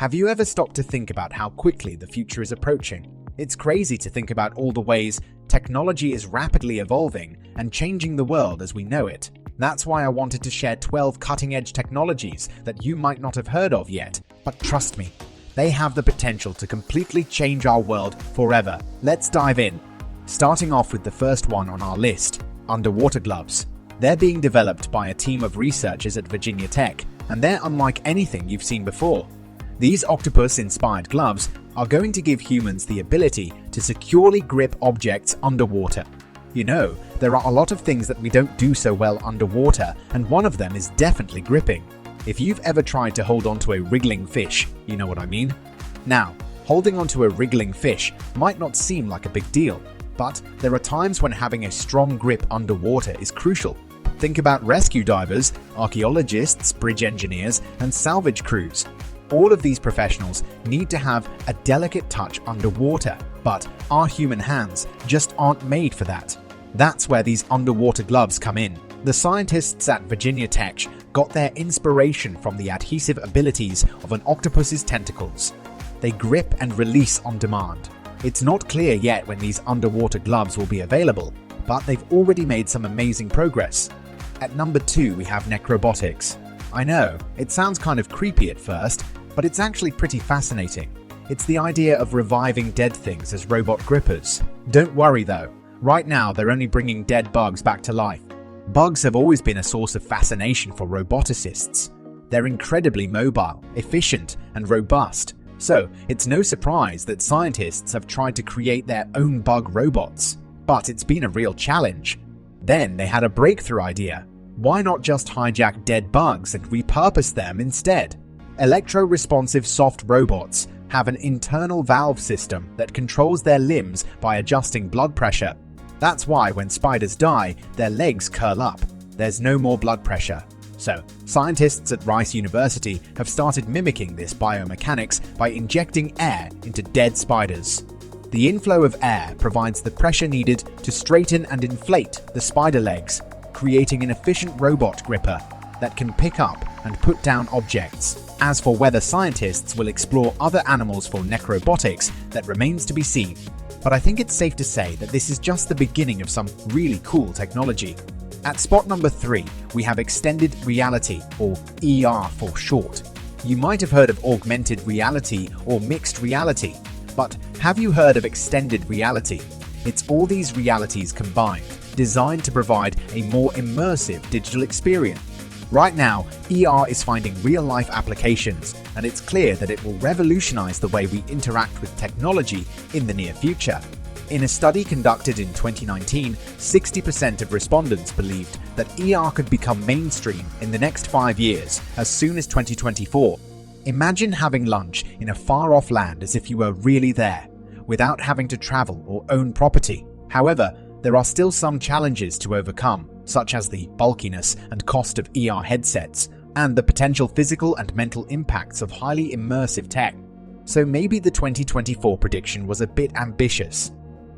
Have you ever stopped to think about how quickly the future is approaching? It's crazy to think about all the ways technology is rapidly evolving and changing the world as we know it. That's why I wanted to share 12 cutting-edge technologies that you might not have heard of yet. But trust me, they have the potential to completely change our world forever. Let's dive in. Starting off with the first one on our list, underwater gloves. They're being developed by a team of researchers at Virginia Tech, and they're unlike anything you've seen before. These octopus-inspired gloves are going to give humans the ability to securely grip objects underwater. You know, there are a lot of things that we don't do so well underwater, and one of them is definitely gripping. If you've ever tried to hold onto a wriggling fish, you know what I mean? Now, holding onto a wriggling fish might not seem like a big deal, but there are times when having a strong grip underwater is crucial. Think about rescue divers, archaeologists, bridge engineers, and salvage crews. All of these professionals need to have a delicate touch underwater, but our human hands just aren't made for that. That's where these underwater gloves come in. The scientists at Virginia Tech got their inspiration from the adhesive abilities of an octopus's tentacles. They grip and release on demand. It's not clear yet when these underwater gloves will be available, but they've already made some amazing progress. At number 2, we have Necrobotics. I know, it sounds kind of creepy at first, but it's actually pretty fascinating. It's the idea of reviving dead things as robot grippers. Don't worry though, right now they're only bringing dead bugs back to life. Bugs have always been a source of fascination for roboticists. They're incredibly mobile, efficient, and robust, so it's no surprise that scientists have tried to create their own bug robots. But it's been a real challenge. Then they had a breakthrough idea. Why not just hijack dead bugs and repurpose them instead? Electro-responsive soft robots have an internal valve system that controls their limbs by adjusting blood pressure. That's why when spiders die, their legs curl up. There's no more blood pressure. So, scientists at Rice University have started mimicking this biomechanics by injecting air into dead spiders. The inflow of air provides the pressure needed to straighten and inflate the spider legs, creating an efficient robot gripper that can pick up and put down objects. As for whether scientists will explore other animals for necrobotics, that remains to be seen. But I think it's safe to say that this is just the beginning of some really cool technology. At spot number 3, we have extended reality, or ER for short. You might have heard of augmented reality or mixed reality, but have you heard of extended reality? It's all these realities combined, designed to provide a more immersive digital experience. Right now, ER is finding real-life applications, and it's clear that it will revolutionize the way we interact with technology in the near future. In a study conducted in 2019, 60% of respondents believed that ER could become mainstream in the next 5 years, as soon as 2024. Imagine having lunch in a far-off land as if you were really there, without having to travel or own property. However, there are still some challenges to overcome, such as the bulkiness and cost of ER headsets, and the potential physical and mental impacts of highly immersive tech. So maybe the 2024 prediction was a bit ambitious.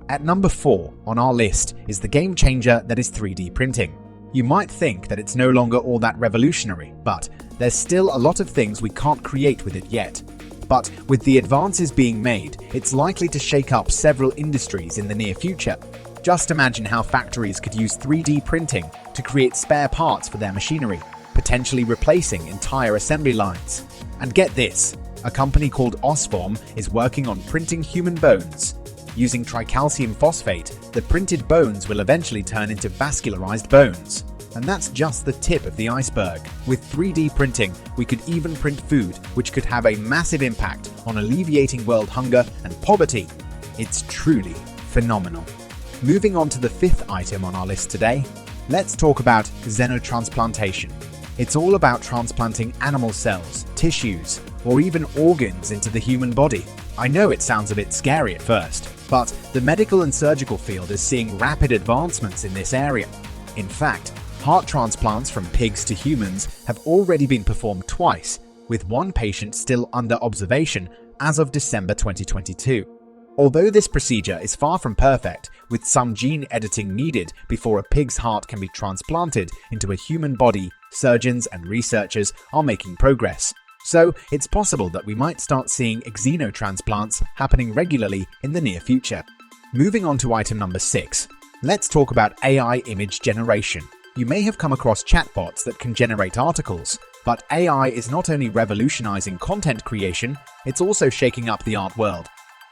At number 4 on our list is the game changer that is 3D printing. You might think that it's no longer all that revolutionary, but there's still a lot of things we can't create with it yet. But with the advances being made, it's likely to shake up several industries in the near future. Just imagine how factories could use 3D printing to create spare parts for their machinery, potentially replacing entire assembly lines. And get this, a company called Osform is working on printing human bones. Using tricalcium phosphate, the printed bones will eventually turn into vascularized bones. And that's just the tip of the iceberg. With 3D printing, we could even print food, which could have a massive impact on alleviating world hunger and poverty. It's truly phenomenal. Moving on to the 5th item on our list today, let's talk about xenotransplantation. It's all about transplanting animal cells, tissues, or even organs into the human body. I know it sounds a bit scary at first, but the medical and surgical field is seeing rapid advancements in this area. In fact, heart transplants from pigs to humans have already been performed twice, with one patient still under observation as of December 2022. Although this procedure is far from perfect, with some gene editing needed before a pig's heart can be transplanted into a human body, surgeons and researchers are making progress. So it's possible that we might start seeing xenotransplants happening regularly in the near future. Moving on to item number 6, let's talk about AI image generation. You may have come across chatbots that can generate articles, but AI is not only revolutionizing content creation, it's also shaking up the art world.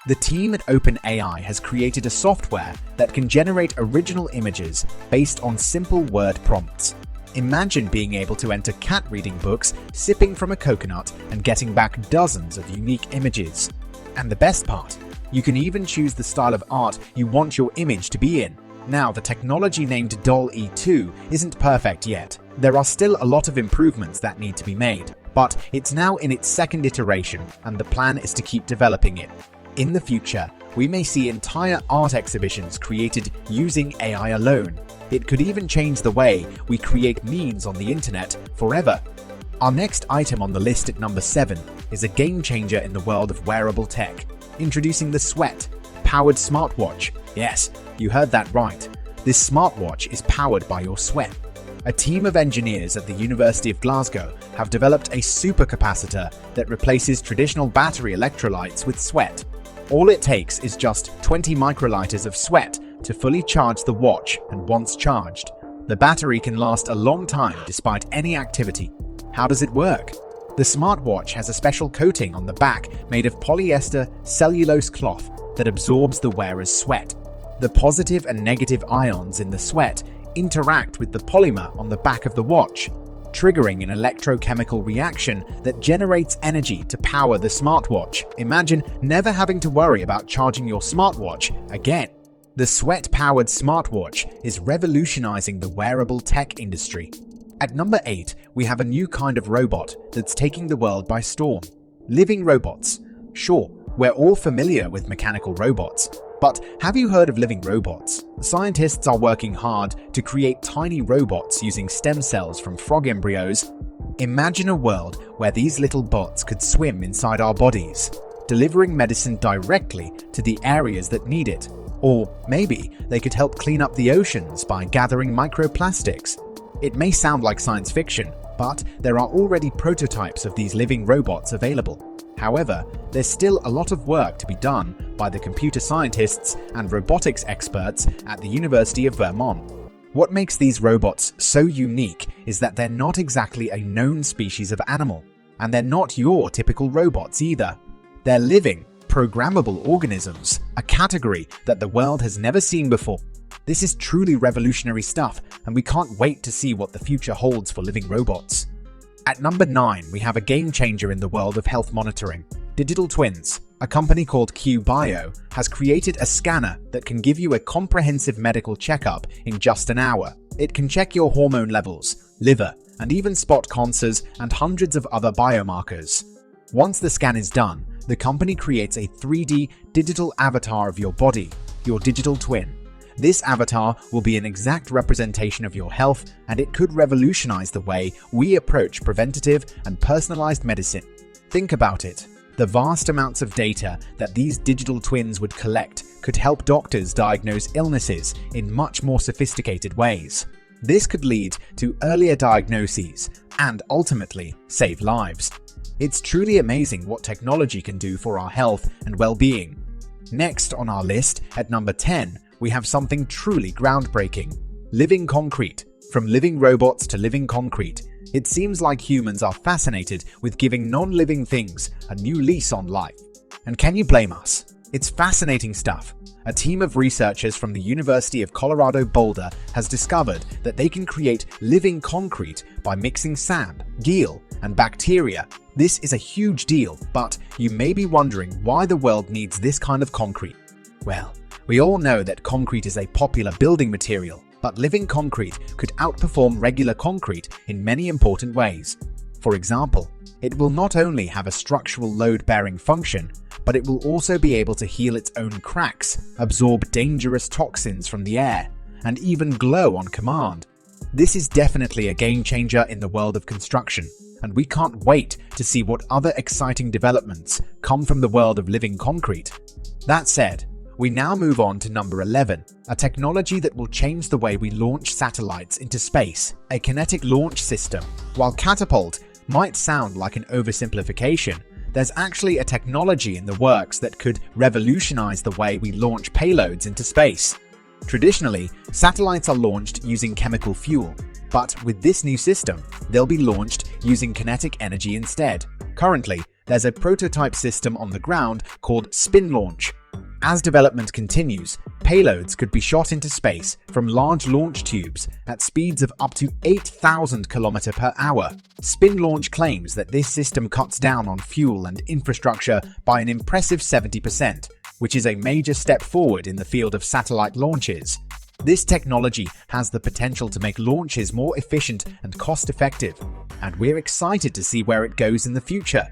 The team at OpenAI has created a software that can generate original images based on simple word prompts. Imagine being able to enter cat reading books, sipping from a coconut, and getting back dozens of unique images. And the best part, you can even choose the style of art you want your image to be in. Now, the technology named DALL-E 2 isn't perfect yet. There are still a lot of improvements that need to be made, but it's now in its second iteration, and the plan is to keep developing it. In the future, we may see entire art exhibitions created using AI alone. It could even change the way we create memes on the internet forever. Our next item on the list at number 7 is a game changer in the world of wearable tech, introducing the sweat-powered smartwatch. Yes, you heard that right. This smartwatch is powered by your sweat. A team of engineers at the University of Glasgow have developed a supercapacitor that replaces traditional battery electrolytes with sweat. All it takes is just 20 microliters of sweat to fully charge the watch, and once charged, the battery can last a long time despite any activity. How does it work? The smartwatch has a special coating on the back made of polyester cellulose cloth that absorbs the wearer's sweat. The positive and negative ions in the sweat interact with the polymer on the back of the watch, triggering an electrochemical reaction that generates energy to power the smartwatch. Imagine never having to worry about charging your smartwatch again. The sweat-powered smartwatch is revolutionizing the wearable tech industry. At number 8, we have a new kind of robot that's taking the world by storm. Living robots. Sure, we're all familiar with mechanical robots, but have you heard of living robots? Scientists are working hard to create tiny robots using stem cells from frog embryos. Imagine a world where these little bots could swim inside our bodies, delivering medicine directly to the areas that need it. Or maybe they could help clean up the oceans by gathering microplastics. It may sound like science fiction, but there are already prototypes of these living robots available. However, there's still a lot of work to be done by the computer scientists and robotics experts at the University of Vermont. What makes these robots so unique is that they're not exactly a known species of animal, and they're not your typical robots either. They're living, programmable organisms, a category that the world has never seen before. This is truly revolutionary stuff, and we can't wait to see what the future holds for living robots. At number 9, we have a game changer in the world of health monitoring. Digital Twins. A company called QBio has created a scanner that can give you a comprehensive medical checkup in just an hour. It can check your hormone levels, liver, and even spot cancers and hundreds of other biomarkers. Once the scan is done, the company creates a 3D digital avatar of your body, your digital twin. This avatar will be an exact representation of your health, and it could revolutionize the way we approach preventative and personalized medicine. Think about it. The vast amounts of data that these digital twins would collect could help doctors diagnose illnesses in much more sophisticated ways. This could lead to earlier diagnoses and ultimately save lives. It's truly amazing what technology can do for our health and well-being. Next on our list, at number 10, we have something truly groundbreaking. Living concrete. From living robots to living concrete, it seems like humans are fascinated with giving non-living things a new lease on life. And can you blame us? It's fascinating stuff. A team of researchers from the University of Colorado Boulder has discovered that they can create living concrete by mixing sand, geel, and bacteria. This is a huge deal, but you may be wondering why the world needs this kind of concrete. Well, we all know that concrete is a popular building material, but living concrete could outperform regular concrete in many important ways. For example, it will not only have a structural load-bearing function, but it will also be able to heal its own cracks, absorb dangerous toxins from the air, and even glow on command. This is definitely a game changer in the world of construction, and we can't wait to see what other exciting developments come from the world of living concrete. That said, we now move on to number 11, a technology that will change the way we launch satellites into space, a kinetic launch system. While Catapult might sound like an oversimplification, there's actually a technology in the works that could revolutionize the way we launch payloads into space. Traditionally, satellites are launched using chemical fuel, but with this new system, they'll be launched using kinetic energy instead. Currently, there's a prototype system on the ground called spin launch. As development continues, payloads could be shot into space from large launch tubes at speeds of up to 8,000 km per hour. Spin launch claims that this system cuts down on fuel and infrastructure by an impressive 70%, which is a major step forward in the field of satellite launches. This technology has the potential to make launches more efficient and cost-effective, and we're excited to see where it goes in the future.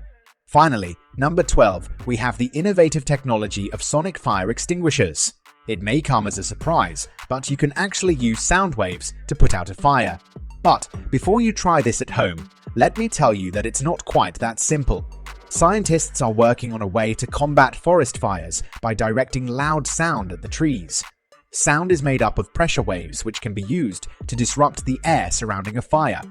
Finally, number 12, we have the innovative technology of sonic fire extinguishers. It may come as a surprise, but you can actually use sound waves to put out a fire. But before you try this at home, let me tell you that it's not quite that simple. Scientists are working on a way to combat forest fires by directing loud sound at the trees. Sound is made up of pressure waves which can be used to disrupt the air surrounding a fire.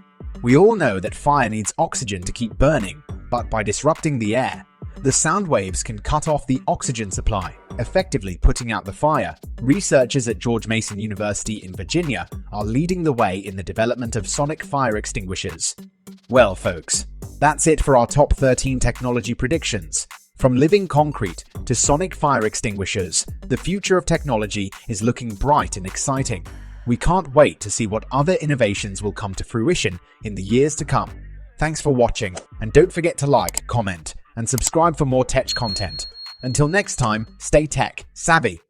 We all know that fire needs oxygen to keep burning, but by disrupting the air, the sound waves can cut off the oxygen supply, effectively putting out the fire. Researchers at George Mason University in Virginia are leading the way in the development of sonic fire extinguishers. Well, folks, that's it for our top 13 technology predictions. From living concrete to sonic fire extinguishers, the future of technology is looking bright and exciting. We can't wait to see what other innovations will come to fruition in the years to come. Thanks for watching, and don't forget to like, comment, and subscribe for more tech content. Until next time, stay tech savvy.